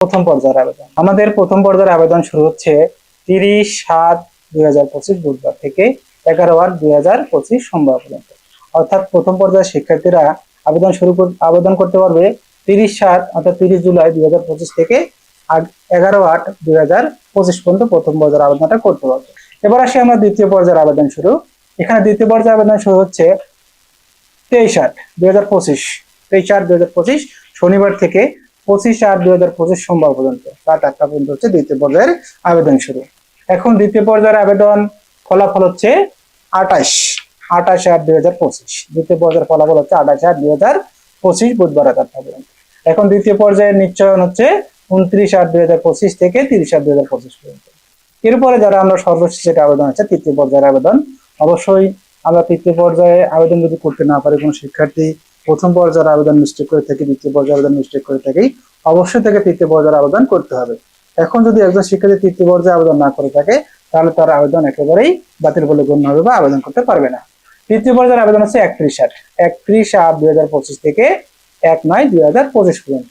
প্রথম পর্যায়ের আবেদন। আমাদের প্রথম পর্যায়ের আবেদন শুরু হচ্ছে 30/7/2025 বুধবার থেকে 11/8/2025 সোমবার পর্যন্ত। অর্থাৎ প্রথম পর্যায়ের শিক্ষার্থীরা আবেদন করতে পারবে 30/7 অর্থাৎ 30 জুলাই 2025 থেকে 11/8/2025 পর্যন্ত প্রথম পর্যায়ের আবেদনটা করতে পারবে। এবার আসি আমরা দ্বিতীয় পর্যায়ের আবেদন শুরু। এখানে দ্বিতীয় পর্যায়ের আবেদন শুরু হচ্ছে 23/8/2025 23/8/2025 শনিবার থেকে 25/8/2025 সোমবার পর্যন্ত রাত 8টা পর্যন্ত হচ্ছে দ্বিতীয় পর্যায়ের আবেদন শুরু। এখন দ্বিতীয় পর্যায়ের আবেদন ফলাফল হচ্ছে 28/8/2025। দ্বিতীয় পর্যায়ের ফলাফল হচ্ছে 28/8/2025 বুধবার রাত 8টা পর্যন্ত। এখন দ্বিতীয় পর্যায়ের নিশ্চয়ন হচ্ছে 29/8/2025 থেকে 30/8/2025 পর্যন্ত। এরপরে যারা আমরা সর্বশেষ যেটা আবেদন আছে তৃতীয় পর্যায়ের আবেদন, অবশ্যই আমরা তৃতীয় পর্যায়ে আবেদন যদি করতে না পারি, কোনো শিক্ষার্থী প্রথম পর্যায়ের আবেদন মিস্টেক করে থাকি, দ্বিতীয় পর্যায়ের আবেদন মিস্টেক করে থাকি, অবশ্যই থেকে তৃতীয় পর্যায়ের আবেদন করতে হবে। এখন যদি একজন শিক্ষার্থী তৃতীয় পর্যায়ে আবেদন না করে থাকে, তাহলে তার আবেদন একেবারেই বাতিল বলে গণ্য হবে বা আবেদন করতে পারবে না। তৃতীয় পর্যায়ের আবেদন হচ্ছে 31/8/2025 থেকে 1/9/2025 পর্যন্ত।